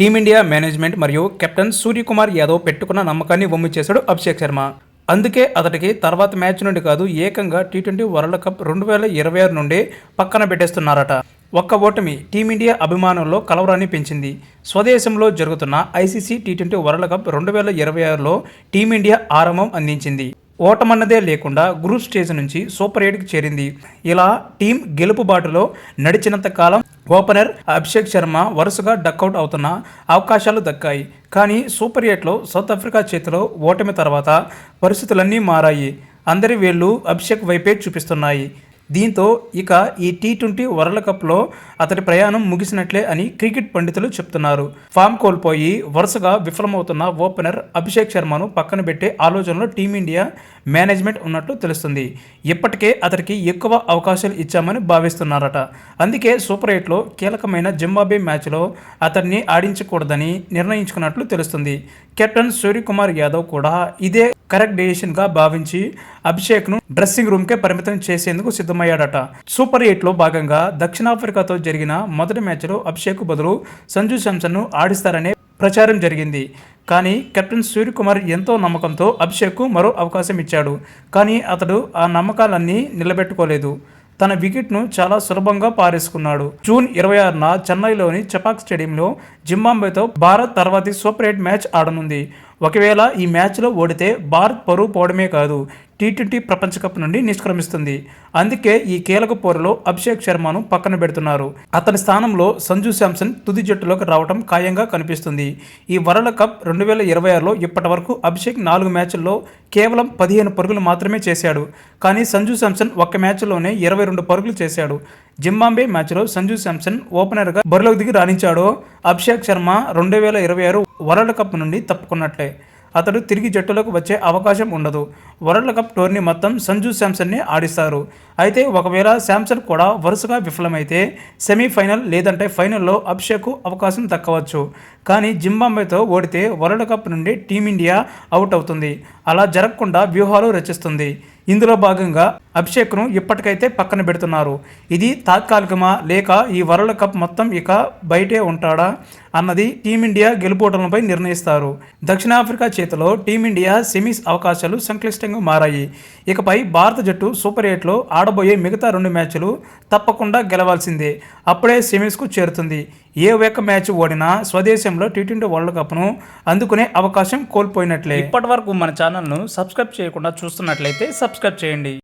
Team India management మరియు captain Suryakumar Yadav పెట్టుకున్న నమ్మకాన్ని వమ్ము చేశాడు అభిషేక్ శర్మ. అందుకే అతడికి తర్వాత మ్యాచ్ నుండి కాదు, ఏకంగా టీ20 వరల్డ్ కప్ 2026 నుండి పక్కన పెట్టేస్తున్నారట. ఒక్క ఓటమి టీమిండియా అభిమానుల్లో కలవరాన్ని పెంచింది. స్వదేశంలో జరుగుతున్న ఐసీసీ టీ20 వరల్డ్ కప్ 2026లో టీమిండియా ఆరంభం అందించింది. ఓటమన్నదే లేకుండా గ్రూప్ స్టేజ్ నుంచి సూపర్ 8కి చేరింది. ఇలా టీం గెలుపు బాటలో నడిచినంత కాలం ఓపెనర్ అభిషేక్ శర్మ వరుసగా డక్అవుట్ అవుతున్న అవకాశాలు దక్కాయి. కానీ సూపర్ 8లో సౌత్ ఆఫ్రికా చేతిలో ఓటమి తర్వాత పరిస్థితులన్నీ మారాయి. అందరి వేళ్లు అభిషేక్ వైపే చూపిస్తున్నాయి. దీంతో ఇక ఈ టీ20 వరల్డ్ కప్లో అతడి ప్రయాణం ముగిసినట్లే అని క్రికెట్ పండితులు చెప్తున్నారు. ఫామ్ కోల్పోయి వరుసగా విఫలమవుతున్న ఓపెనర్ అభిషేక్ శర్మను పక్కన పెట్టే ఆలోచనలో టీమిండియా మేనేజ్మెంట్ ఉన్నట్లు తెలుస్తుంది. ఇప్పటికే అతడికి ఎక్కువ అవకాశాలు ఇచ్చామని భావిస్తున్నారట. అందుకే సూపర్ 8లో కీలకమైన జింబాబ్వే మ్యాచ్లో అతన్ని ఆడించకూడదని నిర్ణయించుకున్నట్లు తెలుస్తుంది. కెప్టెన్ సూర్యకుమార్ యాదవ్ కూడా ఇదే కరెక్ట్ డెసిషన్గా భావించి అభిషేక్ను డ్రెస్సింగ్ రూమ్కే పరిమితం చేసేందుకు సిద్ధమయ్యాడట. సూపర్ 8లో భాగంగా దక్షిణాఫ్రికాతో జరిగిన మొదటి మ్యాచ్లో అభిషేక్ బదులు సంజు శాంసన్ను ఆడిస్తారనే ప్రచారం జరిగింది. కానీ కెప్టెన్ సూర్యకుమార్ ఎంతో నమ్మకంతో అభిషేక్కు మరో అవకాశం ఇచ్చాడు. కానీ అతడు ఆ నమ్మకాలన్నీ నిలబెట్టుకోలేదు. తన వికెట్ను చాలా సులభంగా పారేసుకున్నాడు. జూన్ 26న చెన్నైలోని చపాక్ స్టేడియంలో జింబాబ్వేతో భారత్ తర్వాతి సూపర్ 8 మ్యాచ్ ఆడనుంది. ఒకవేళ ఈ మ్యాచ్లో ఓడితే భారత్ పరువు పోవడమే కాదు, టీ20 ప్రపంచ కప్ నుండి నిష్క్రమిస్తుంది. అందుకే ఈ కీలక పోరులో అభిషేక్ శర్మను పక్కన పెడుతున్నారు. అతని స్థానంలో సంజు శాంసన్ తుది జట్టులోకి రావడం ఖాయంగా కనిపిస్తుంది. ఈ వరల్డ్ కప్ 2026లో ఇప్పటి వరకు అభిషేక్ 4 మ్యాచ్ల్లో కేవలం 15 పరుగులు మాత్రమే చేశాడు. కానీ సంజు శాంసన్ ఒక్క మ్యాచ్లోనే 22 పరుగులు చేశాడు. జింబాబ్వే మ్యాచ్లో సంజు శాంసన్ ఓపెనర్గా బరిలోకి దిగి రాణించాడో అభిషేక్ శర్మ 2026 వరల్డ్ కప్ నుండి తప్పుకున్నట్లే. అతడు తిరిగి జట్టులోకి వచ్చే అవకాశం ఉండదు. వరల్డ్ కప్ టోర్నీ మొత్తం సంజు శాంసన్నే ఆడిస్తారు. అయితే ఒకవేళ శాంసన్ కూడా వరుసగా విఫలమైతే సెమీఫైనల్ లేదంటే ఫైనల్లో అభిషేక్కు అవకాశం దక్కవచ్చు. కానీ జింబాబ్వేతో ఓడితే వరల్డ్ కప్ నుండి టీమిండియా అవుట్ అవుతుంది. అలా జరగకుండా వ్యూహాలు రచిస్తుంది. ఇందులో భాగంగా అభిషేక్ను ఇప్పటికైతే పక్కన పెడుతున్నారు. ఇది తాత్కాలికమా లేక ఈ వరల్డ్ కప్ మొత్తం ఇక బయటే ఉంటాడా అన్నది టీమిండియా గెలుపోటలపై నిర్ణయిస్తారు. దక్షిణాఫ్రికా చేతిలో టీమిండియా సెమీస్ అవకాశాలు సంక్లిష్టంగా మారాయి. ఇకపై భారత జట్టు సూపర్ 8లో ఆడబోయే మిగతా 2 మ్యాచ్లు తప్పకుండా గెలవాల్సిందే. అప్పుడే సెమీస్కు చేరుతుంది. ఏ ఒక్క మ్యాచ్ ఓడినా స్వదేశంలో టీ20 వరల్డ్ కప్ను అందుకునే అవకాశం కోల్పోయినట్లే. ఇప్పటి వరకు మన ఛానల్ను సబ్స్క్రైబ్ చేయకుండా చూస్తున్నట్లయితే సబ్స్క్రైబ్ చేయండి.